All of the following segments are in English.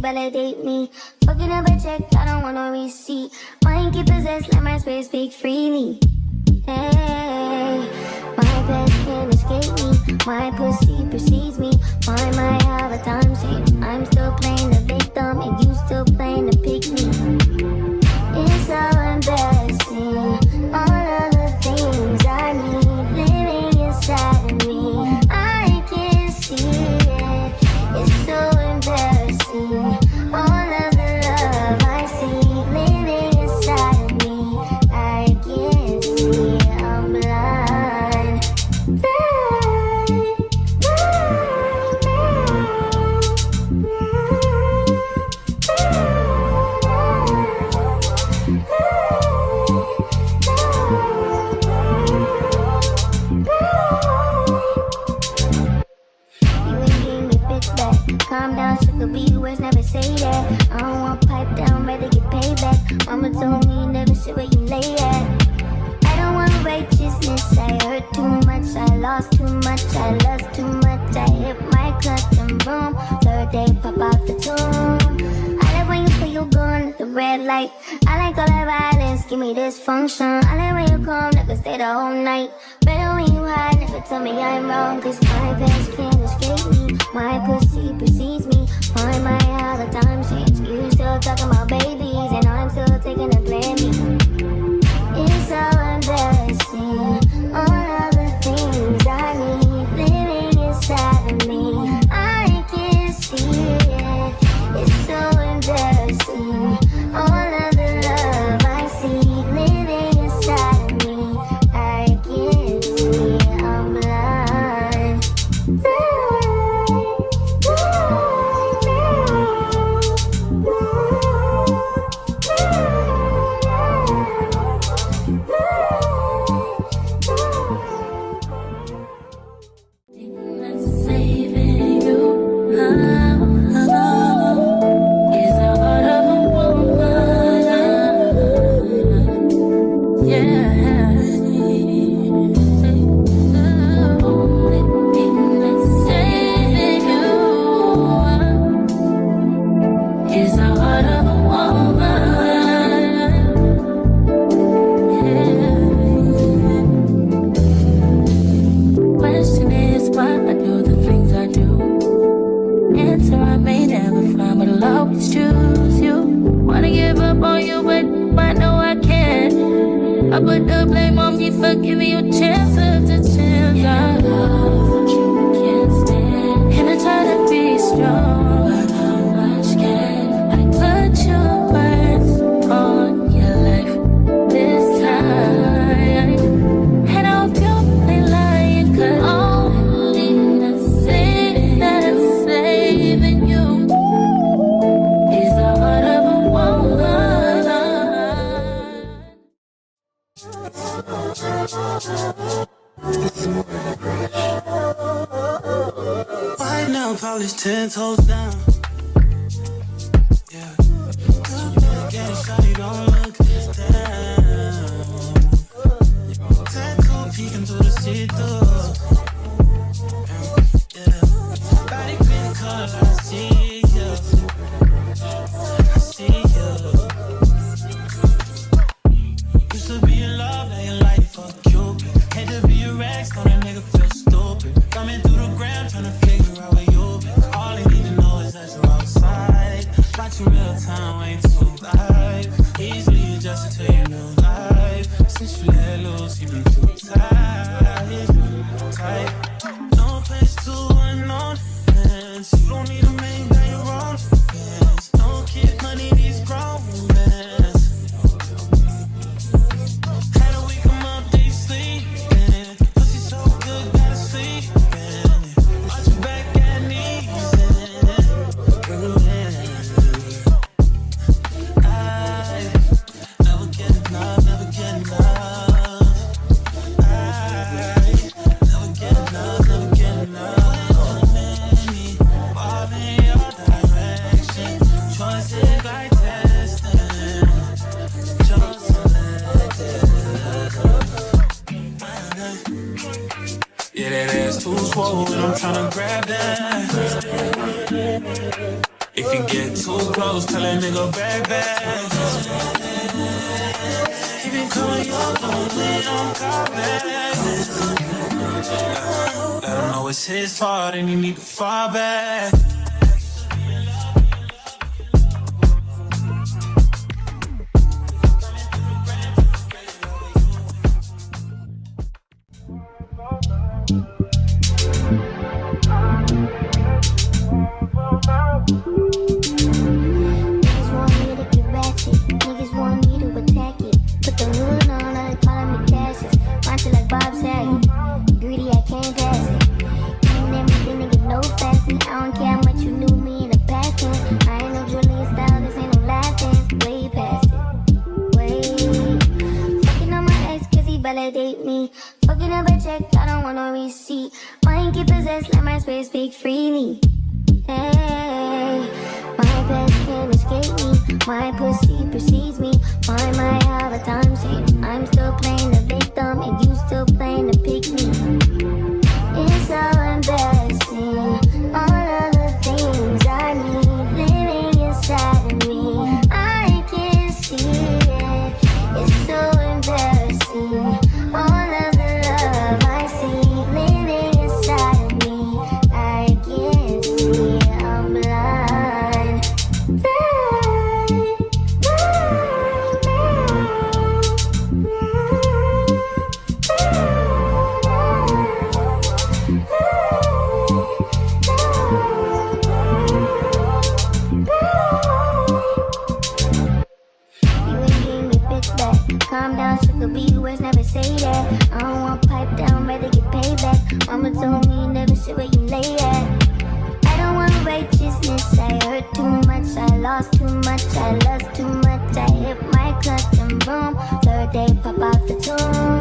Validate me. Fucking up a check, I don't want no receipt. Mind keep possessed, let my spirit speak freely. Hey, my past can't escape me. My pussy precedes me. Why my how the time change? I'm still playing the victim and you still playing the pick me. It's so embarrassing. All of the things I need living inside of me. I can't see it. It's so embarrassing. All of the love I see living inside of me. I can't see, I'm blind. Calm down, sugar, be words, never say that. I don't want pipe down, rather get payback. Mama told me never sit where you lay at. I don't want righteousness, I hurt too much, I lost too much, I lost too much. I hit my clutch and boom, third day pop out the tomb. I like when you put your gun, the red light. I like all that violence, give me dysfunction. I like when you come, never stay the whole night. Better when you hide, never tell me I'm wrong, cause my past can't escape me. My pussy precedes me. Why my how the time change? You still talking about babies and I'm still taking a Grammy. It's so embarrassing. All of the things I need living inside of me. I can't see it. It's so embarrassing. All of the love I see living inside of me. I can't see, I'm blind. I put the blame on me for giving you chance after chance. I love what you can't stand, and I try to be strong, but how much can I put your words on your life this time? And I hope you ain't lying, cause only the thing that is saving you is the heart of a woman. Right now, polish 10 toes down. Yeah. Getting shawty, don't look us down. Tattoo peeking through the see-through. Yeah. Body green color, I see you. I see you. Used to be in love, now your life fuck Cupid. Had to be a rag, so that nigga feel stupid. Coming through the gram, tryna figure out where you been. All they need to know is that you're outside. Watching real time, ain't too live. Easily adjusted to your new life. Since you let loose, you be too tight. Tight. No place to unknown friends. You don't need a main guy, your own friends. No kid money, these grown men. Had a week, I'm up, they sleeping. Pussy so good, gotta sleep in it. Watch whoa, and I'm tryna grab that. If you get too close, tell that nigga back. He been calling your phone, we don't call back. Let him know it's his fault and he need to fall back. Validate me. Fucking up a check, I don't want no receipt. Mind keep possessed, let my spirit speak freely. Hey, my past can't escape me. My pussy precedes me. Find my how the time change. I'm still playing the victim and you still playing the pick me. It's so embarrassing. All of the things I need living inside of me. I can't see it. It's so embarrassing. All of the love I see living inside of me. I can't see it. I'm blind. Calm down, sugar be words, never say that. I don't want pipe down, rather get payback. Mama told me never sit where you lay at. I don't want righteousness, I hurt too much, I lost too much, I lost too much. I hit my clutch and boom, third day pop out the tomb.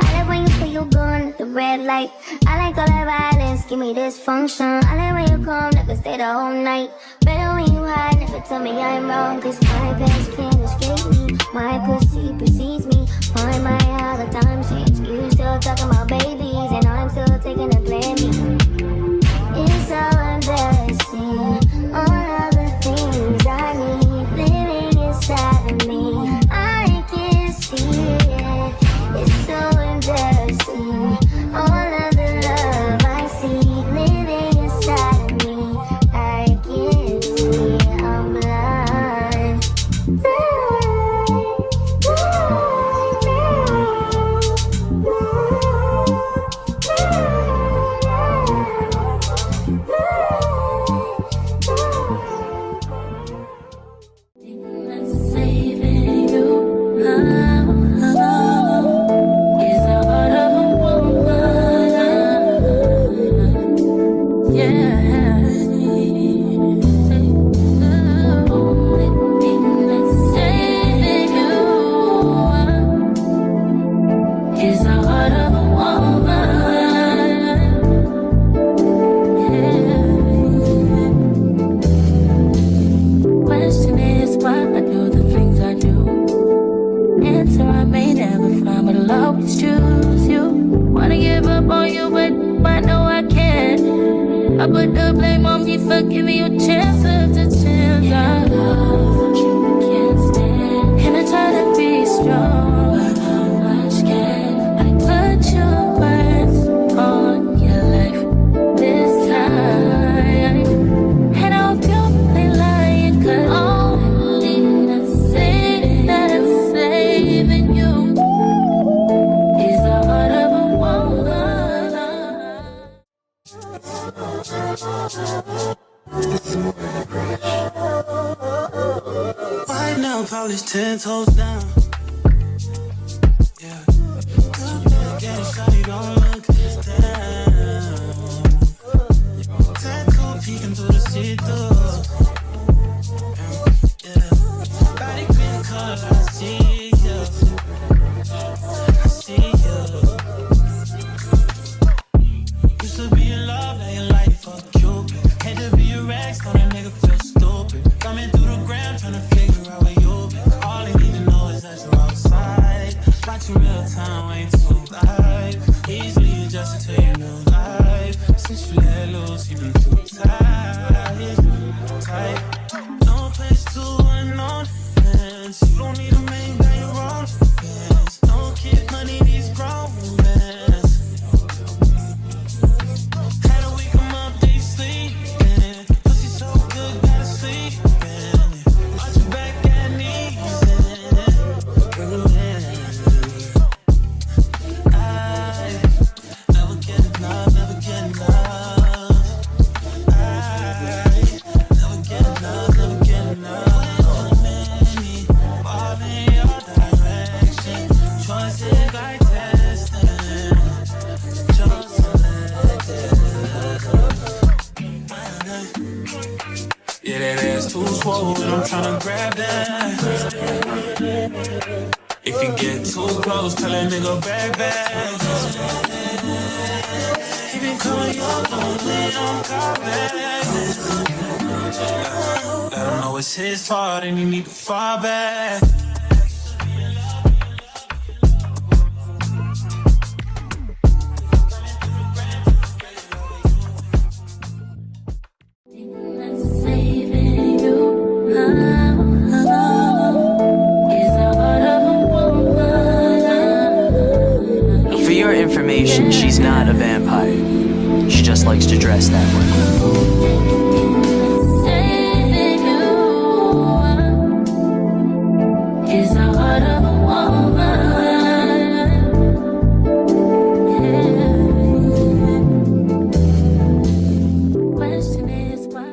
I like when you put your gun, the red light. I like all that violence, give me dysfunction. I like when you come, never stay the whole night. Better when you hide, never tell me I'm wrong, cause my past can't escape me. My pussy precedes me. Find my how the time change. You still talking about babies and I'm still taking a Grammy. It's so embarrassing. All of the things I need living inside of me. I can't see it. It's so embarrassing. All of the love I see living inside of me. I can't see it. I'm blind. I put the blame on me for giving you chance after chance. I love what you can't stand, and I try to be strong, but how much can I put your words on your life this time? And I hope you're really lying, cause only the thing that is saving you is the heart of a woman. Right now, polish 10 toes down. Yeah. Getting shawty, don't look this down. Tattoo peeking through the see-through. Yeah. Body green color, I see you. I see you. Used to be in love, now your life fuck Cupid. Had to be a rag, so that nigga feel stupid. Coming through the ground, tryna figure out where you been. All they need to know is that you're outside. Watching real time, ain't too live. Easily adjusted to your new life. since you let loose, he been too tight. No place to unknown friends. You don't need a man, got your own friends. No kid money, these grown men. Had a week, come up, they sleeping. Pussy so good, gotta sleep in. Watch your back at knees. Bring him in. I never get enough, never get enough. I never get enough, never get enough. Many fall in your direction. Choices like destiny. Just selected. Yeah, that ass too swollen, I'm tryna grab that. If you get too close, tell that nigga back. He been calling your phone, they don't call back. Let him know it's his fault and he need to fall back. Saving you, is the heart of a woman. For your information, she's not a vampire. She just likes to dress that way. Saving you, is the heart of a woman. Yeah. Question is why.